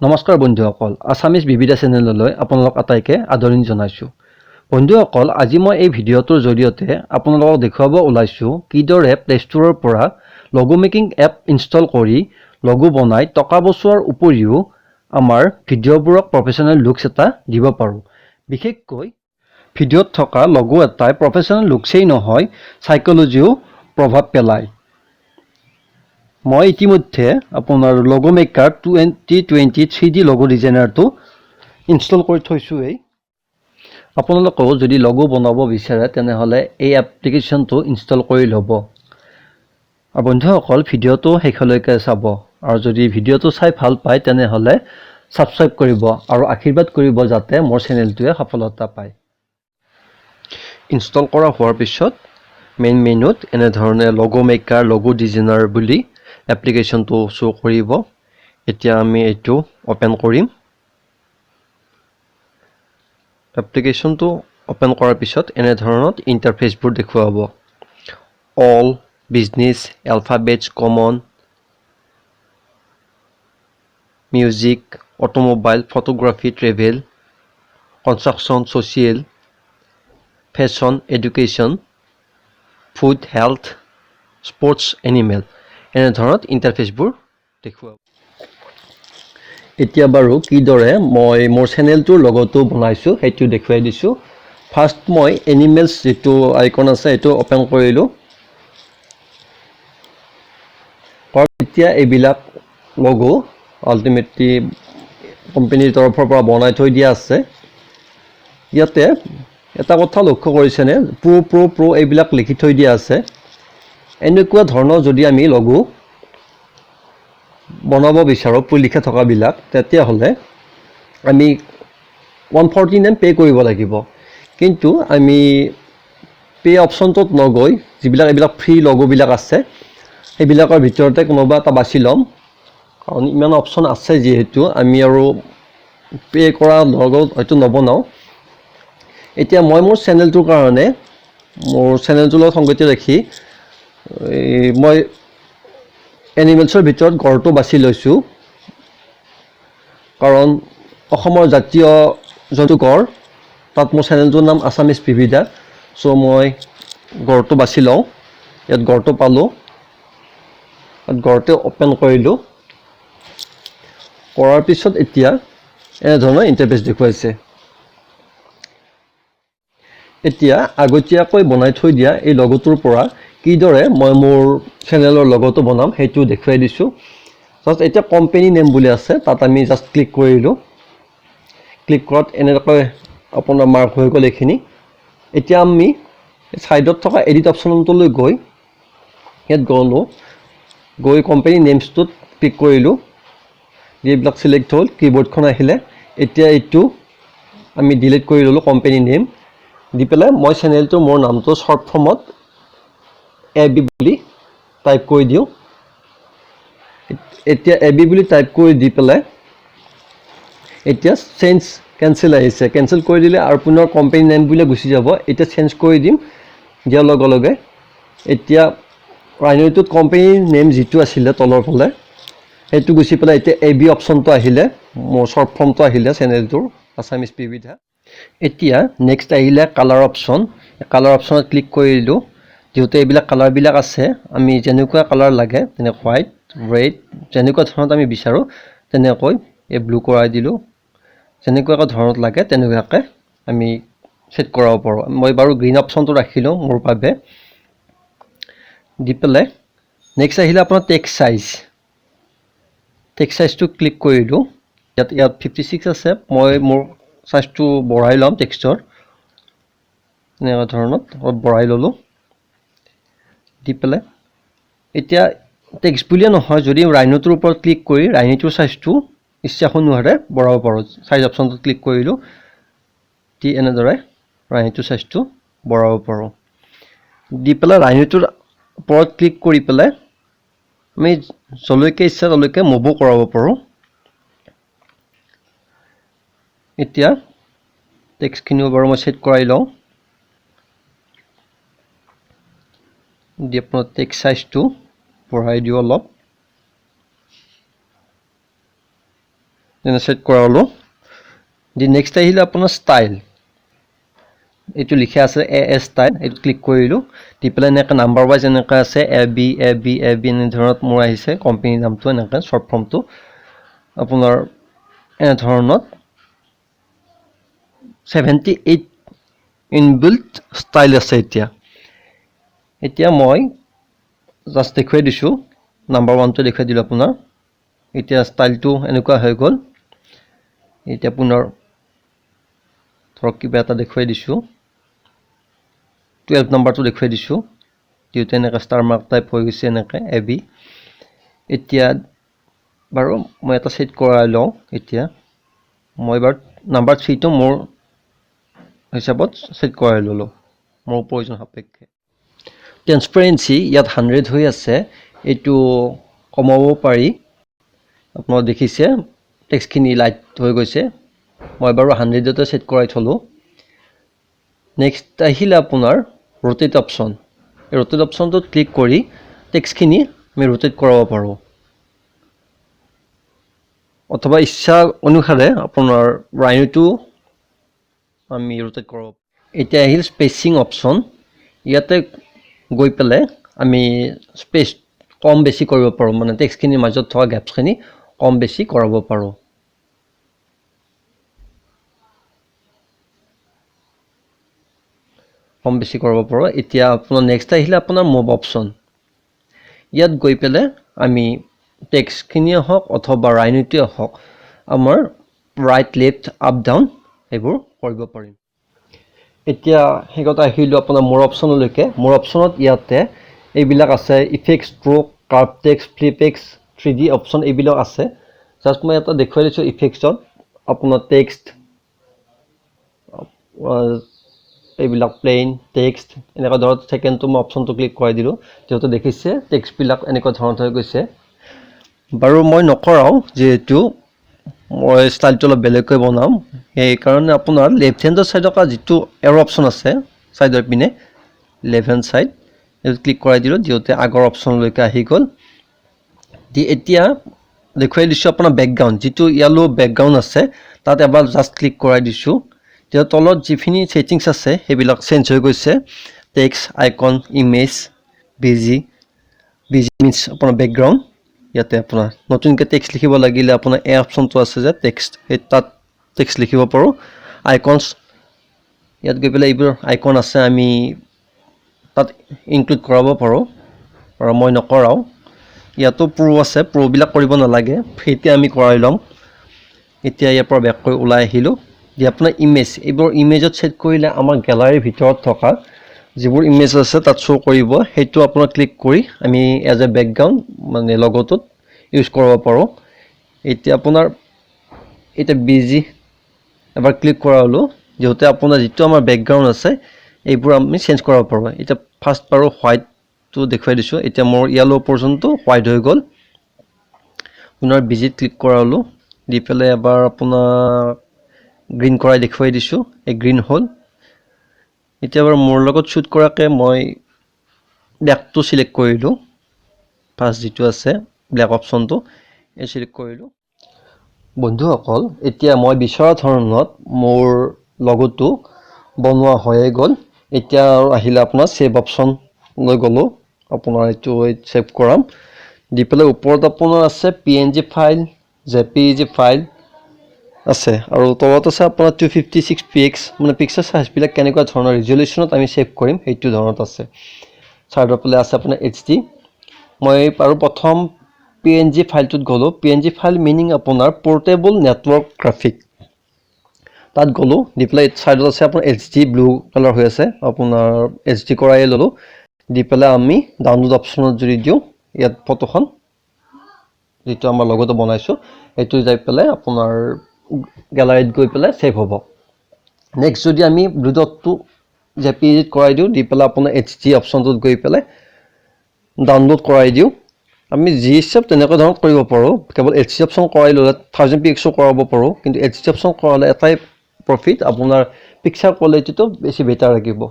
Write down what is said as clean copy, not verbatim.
নমস্কাৰ বন্ধুসকল, আছামিজ বিবিধা চেনেললৈ আপোনালোক আটাইকে আদৰণি জনাইছোঁ। বন্ধুসকল, আজি মই এই ভিডিঅ'টোৰ জৰিয়তে আপোনালোকক দেখুৱাব ওলাইছোঁ কিদৰে প্লে ষ্ট'ৰৰ পৰা লগো মেকিং এপ ইনষ্টল কৰি লগো বনাই টকা বচোৱাৰ উপৰিও আমাৰ ভিডিঅ'বোৰক প্ৰফেশ্যনেল লুকছ এটা দিব পাৰোঁ। বিশেষকৈ ভিডিঅ'ত থকা লগো এটাই প্ৰফেশ্যনেল লুকছেই নহয়, সাইকোলজিও প্ৰভাৱ পেলায়। মই ইতিমধ্যে আপোনাৰ লগো মেকাৰ 2020 3D লগো ডিজাইনাৰটো ইনষ্টল কৰি থৈছোঁৱেই। আপোনালোকেও যদি লগো বনাব বিচাৰে তেনেহ'লে এই এপ্লিকেশ্যনটো ইনষ্টল কৰি ল'ব। আৰু বন্ধুসকল, ভিডিঅ'টো শেষলৈকে চাব আৰু যদি ভিডিঅ'টো চাই ভাল পায় তেনেহ'লে ছাবস্ক্ৰাইব কৰিব আৰু আশীৰ্বাদ কৰিব যাতে মোৰ চেনেলটোৱে সফলতা পায়। ইনষ্টল কৰা হোৱাৰ পিছত মেইন মেনুত এনেধৰণে লগো মেকাৰ লগো ডিজাইনাৰ বুলি এপ্লিকেশ্যনটো শ্ব' কৰিব। এতিয়া আমি এইটো অপেন কৰিম। এপ্লিকেশ্যনটো অপেন কৰাৰ পিছত এনেধৰণত ইণ্টাৰফেচবোৰ দেখুৱাব। All, business, alphabets, common, music, automobile, photography, travel, construction, social, fashion, education, food, health, sports, animal, এনেধৰণত ইণ্টাৰফেচবোৰ দেখুৱাব। এতিয়া বাৰু কিদৰে মই মোৰ চেনেলটোৰ লগতো বনাইছোঁ সেইটো দেখুৱাই দিছোঁ। ফাৰ্ষ্ট মই এনিমেলছ যিটো আইকন আছে সেইটো অপেন কৰিলোঁ। এতিয়া এইবিলাক লগো আল্টিমেটলি কোম্পানীৰ তৰফৰ পৰা বনাই থৈ দিয়া আছে। ইয়াতে এটা কথা লক্ষ্য কৰিছেনে, প্ৰ' এইবিলাক লিখি থৈ দিয়া আছে। এনেকুৱা ধৰণৰ যদি আমি লগো বনাব বিচাৰোঁ লিখা থকাবিলাক, তেতিয়াহ'লে আমি 149 পে' কৰিব লাগিব। কিন্তু আমি পে' অপশ্যনটোত নগৈ এইবিলাক ফ্ৰী লগোবিলাক আছে সেইবিলাকৰ ভিতৰতে কোনোবা এটা বাছি ল'ম, কাৰণ ইমান অপশ্যন আছে যিহেতু আমি আৰু পে' কৰা লগো হয়তো নবনাওঁ। এতিয়া মই মোৰ চেনেলটোৰ কাৰণে মোৰ চেনেলটোৰ লগত সংগতি ৰাখি মই এনিমেলছৰ ভিতৰত গড়টো বাছি লৈছোঁ, কাৰণ অসমৰ জাতীয় যোনটো গড় তাত মোৰ চেনেলটোৰ নাম আছামিজ বিবিধা। চ' মই গড়টো বাছি লওঁ। ইয়াত গড়টো পালোঁ, ইয়াত গড়টো অপেন কৰিলোঁ। কৰাৰ পিছত এতিয়া এনেধৰণৰ ইণ্টাৰফেচ দেখুৱাইছে। এতিয়া আগতীয়াকৈ বনাই থৈ দিয়া এই লগোটোৰ পৰা কিদৰে মই মোৰ চেনেলৰ লগোটো বনাম সেইটো দেখুৱাই দিছোঁ। জাষ্ট এতিয়া কোম্পানী নেম বুলি আছে, তাত আমি জাষ্ট ক্লিক কৰিলোঁ। ক্লিক কৰাত এনেকৈ আপোনাৰ মাৰ্ক হৈ গ'ল এইখিনি। এতিয়া আমি ছাইডত থকা এডিট অপশ্যনটোলৈ গৈ ইয়াত গৈ কোম্পানী নেমছটোত ক্লিক কৰিলোঁ। যিবিলাক চিলেক্ট হ'ল কীবৰ্ডখন আহিলে। এতিয়া এইটো আমি ডিলিট কৰি ল'লোঁ কোম্পানী নেম দি পেলাই মই চেনেলটো মোৰ নামটো শ্বৰ্ট ফৰ্মত AB বুলি টাইপ কৰি দিওঁ। এতিয়া AB বুলি টাইপ কৰি দি পেলাই এতিয়া কেঞ্চেল আহিছে। কেঞ্চেল কৰি দিলে আৰু পুনৰ কোম্পানী নেম বুলি গুচি যাব। এতিয়া চেঞ্জ কৰি দিম, দিয়াৰ লগে লগে এতিয়া ৰাইন'টোত কোম্পানী নেম যিটো আছিলে তলৰ ফালে সেইটো গুচি পেলাই এতিয়া AB অপশ্যনটো আহিলে, মোৰ শ্বৰ্ট ফৰ্মটো আহিলে চেনেলটোৰ আছামিজ বিবিধা। এতিয়া নেক্সট আহিলে কালাৰ অপশ্যন। কালাৰ অপশ্যনত ক্লিক কৰি দিলোঁ। যিহেতু এইবিলাক কালাৰবিলাক আছে, আমি যেনেকুৱা কালাৰ লাগে যেনে হোৱাইট, ৰেড, যেনেকুৱা ধৰণত আমি বিচাৰোঁ তেনেকৈ এই ব্লু কৰাই দিলোঁ। যেনেকুৱাকৈ ধৰণত লাগে তেনেকুৱাকৈ আমি ছেট কৰাব পাৰোঁ। মই বাৰু গ্ৰীণ অপশ্যনটো ৰাখিলোঁ মোৰ বাবে। দি পেলাই নেক্সট আহিলে আপোনাৰ টেক্সট চাইজ। টেক্সট চাইজটো ক্লিক কৰিলোঁ। ইয়াত 56 আছে, মই মোৰ চাইজটো বঢ়াই ল'ম টেক্সটৰ। এনেকুৱা ধৰণত অলপ বঢ়াই ল'লোঁ। দি পেলাই এতিয়া টেক্সট বুলিয়ে নহয়, যদি ৰাইন'টোৰ ওপৰত ক্লিক কৰি ৰাইন'টোৰ চাইজটো ইচ্ছা অনুসাৰে বঢ়াব পাৰোঁ। চাইজ অপশ্যনটোত ক্লিক কৰিলোঁ, দি এনেদৰে ৰাইন'টোৰ চাইজটো বঢ়াব পাৰোঁ। দি পেলাই ৰাইন'টোৰ ওপৰত ক্লিক কৰি পেলাই আমি যলৈকে ইচ্ছা তলৈকে মুভো কৰাব পাৰোঁ। এতিয়া টেক্সটখিনিও বাৰু মই ছেট কৰাই লওঁ। দি আপোনাৰ টেক্সট চাইজটো বঢ়াই দিওঁ অলপ। যেনে সেট কৰা হলো দি নেক্সট আহিলে আপোনাৰ ষ্টাইল এইটো লিখা আছে এএস ষ্টাইল এইটো ক্লিক কৰিলো দি পেলাই এনেকৈ নাম্বাৰ ৱাইজ এনেকৈ আছে এ বি এনে ধৰণত মোৰ আহিছে কোম্পানী নামটো এনেকৈ শৰ্ট ফৰ্মটো আপোনাৰ এনে ধৰণত 78 ইনবিল্ট ষ্টাইল আছে এতিয়া মই জাষ্ট দেখুৱাই দিছো নাম্বাৰ 1 টো দেখুৱাই দিলো আপোনাৰ এতিয়া ষ্টাইলটো এনেকুৱা হৈ গ'ল এতিয়া পুনৰ ধৰক কিবা এটা দেখুৱাই দিছো 12 নাম্বাৰটো দেখুৱাই দিছো যিহেতু এনেকৈ ষ্টাৰ মাৰ্ক টাইপ হৈ গৈছে এনেকৈ এবি এতিয়া বাৰু মই এটা সেট কৰাই লওঁ এতিয়া মই বাৰু নাম্বাৰ 3 টো মোৰ হিচাপত সেট কৰাই ললো মোৰ প্ৰয়োজন সাপেক্ষে ট্ৰান্সপাৰেন্সি ইয়াত 100 হৈ আছে এইটো কমাব পাৰি আপোনালোকে দেখিছে টেক্সটখিনি লাইট হৈ গৈছে মই বাৰু 100 তে সেট কৰাই থলো নেক্সট আহিলে আপোনাৰ rotate option এই rotate optionটোত ক্লিক কৰি টেক্সটখিনি আমি rotate কৰাব পাৰো অথবা ইচ্ছা অনুসাৰে আপোনাৰ ৰাইনোটো আমি rotate কৰাব এতিয়া আহিল স্পেচিং অপচন ইয়াতে গৈ পেলে আমি স্পেচ কম বেছি কৰিব পাৰো মানে টেক্সটখিনিৰ মাজত থকা গ্যাপছখিনি কম বেছি কৰাব পাৰো কম বেছি কৰাব পাৰো এতিয়া আপোনাৰ নেক্সট আহিলে আপোনাৰ মুভ অপচন ইয়াত গৈ পেলে আমি টেক্সটখিনি হওক অথবা ৰাইনোটোৱে হওক আমাৰ ৰাইট লেফট আপ ডাউন এইবোৰ কৰিব পাৰিম এতিয়া হেগত আহিলো আপোনাৰ মোৰ অপচনলৈকে মোৰ অপচনত ইয়াতে এইবিলাক আছে effect stroke curve text flip text 3D option এইবিলাক আছে জাস্ট মই এটা দেখুৱাই দিছো ইফেক্টছত আপোনাৰ টেক্সট এইবিলাক প্লেন টেক্সট এনেকুৱা ধৰত সেকেন্ডটো মই অপচনটো ক্লিক কৰাই দিলো যেটো দেখিছে টেক্সট বিলাক এনেকুৱা ধৰণত হৈ গৈছে বাৰু মই নকৰাও যেহেতু মই ষ্টাইলটো অলপ বেলেগকৈ বনাম এই কাৰণে আপোনাৰ লেফট হেণ্ডৰ সাইডৰ কা যেটো এৰো অপচন আছে সাইডৰ পিনে লেফট হেণ্ড সাইড এটো ক্লিক কৰাই দিলো যেতে আগৰ অপচনলৈকে আহি গল দি এতিয়া দেখুৱাই দিছো আপোনাৰ ব্যাকগ্ৰাউণ্ড যেটো ইয়েলো ব্যাকগ্ৰাউণ্ড আছে তাত এবাৰ জাস্ট ক্লিক কৰাই দিছো তেও তলত যিখিনি সেটিংস আছে হেবিলাক চেঞ্জ হৈ গৈছে text icon image busy means আপোনাৰ ব্যাকগ্ৰাউণ্ড ইয়াতে আপোনাৰ নতুনকৈ টেক্সট লিখিব লাগিলে আপোনাৰ এই অপচনটো আছে যে টেক্সট এই তাত টেক্সট লিখিব পাৰো আইকনস ইয়াত গৈ পেলাই এইবোৰ আইকন আছে আমি তাত ইনক্লুড কৰাব পাৰো আৰু মই নকৰাও ইয়াতো প্ৰো আছে প্ৰো বিলাক কৰিব নালাগে ফেটি আমি কৰাই লম এতিয়া ইয়াৰ পৰা ব্যাক কৰি ওলাই আহিলো দি আপোনাৰ ইমেজ এইবোৰ ইমেজত সেট কৰিলে আমাৰ গ্যালাৰীৰ ভিতৰত থকা যিবোৰ ইমেজ আছে তাত শো কৰিব হেতু আপোনাৰ ক্লিক কৰি আমি এজ এ ব্যাকগ্ৰাউণ্ড মানে লগোটোত ইউজ কৰিব পাৰো এতিয়া আপোনাৰ এটা বিজি এবাৰ ক্লিক কৰা হলো যেতে আপোনাৰ যেটো আমাৰ ব্যাকগ্ৰাউণ্ড আছে এইবোৰ আমি চেঞ্জ কৰিব পাৰো এটা ফাৰ্স্ট পাৰো হোৱাইট টো দেখুৱাই দিছো এতিয়া মোৰ ইয়েলো পৰ্যন্ত হোৱাইট হৈ গল পুনৰ বিজিত ক্লিক কৰা হলো দি পেলে এবাৰ আপোনাৰ গ্ৰীন কৰাই দেখুৱাই দিছো এই গ্ৰীন হল এতিয়া বাৰু মোৰ লগত শুট কৰাকে মই ব্যাকটো সিলেক্ট কৰিলো ফাৰ্স্ট যেটো আছে ব্ল্যাক অপচনটো এই সিলেক্ট কৰিলো বন্ধুসকল এতিয়া মই বিচৰা ধৰণত মোৰ লগোটো বনোৱা হৈ গল এতিয়া আহিলে আপোনাৰ সেভ অপচন লৈ গলো আপোনাৰ এটো সেভ কৰাম দি পেলে ওপৰত আপোনাৰ আছে পিএনজি ফাইল জেপিজি ফাইল আছে আৰু তলত আছে আপোনাৰ 256px মানে পিক্সেল সাইজ বিলাক কেনেকুৱা ধৰণৰ ৰিজল্যুশনত আমি সেভ কৰিম হেতু ধৰণত আছে সাইডৰ ফালে আছে আপোনাৰ এইচডি মই পাৰো প্ৰথম পিএনজি ফাইলটোত গলো পিএনজি ফাইল মিনিং আপোনাৰ পোৰ্টেবল নেটৱৰ্ক গ্ৰাফিক তাত গলো দি পেলাই সাইডত আছে আপোনাৰ এইচডি ব্লু কালাৰ হৈ আছে আপোনাৰ এইচডি কৰাই ললো দি পেলাই আমি ডাউনলোড অপচনত জুৰি দিও ইয়াত ফটোখন যেটো আমাৰ লগতো বনাইছো এটো যাই পেলাই আপোনাৰ গ্যালাৰীত গৈ পেলাই সেভ হ'ব নেক্সট যদি আমি ব্লু ডটটো জেপিজি কৰাই দিও দি পেলাই আপোনাৰ এইচডি অপচনটোত গৈ পেলাই ডাউনলোড কৰাই দিও আমি জি হিচাপ তেনেকৈ ধৰণত কৰিব পাৰো কেৱল এইচডি অপচন কৰাই ললে 1000px কৰাব পাৰো কিন্তু এইচডি অপচন কৰালে এটাই প্ৰফিট আপোনাৰ পিকচাৰ কোৱালিটিটো বেছি বেটাৰ লাগিব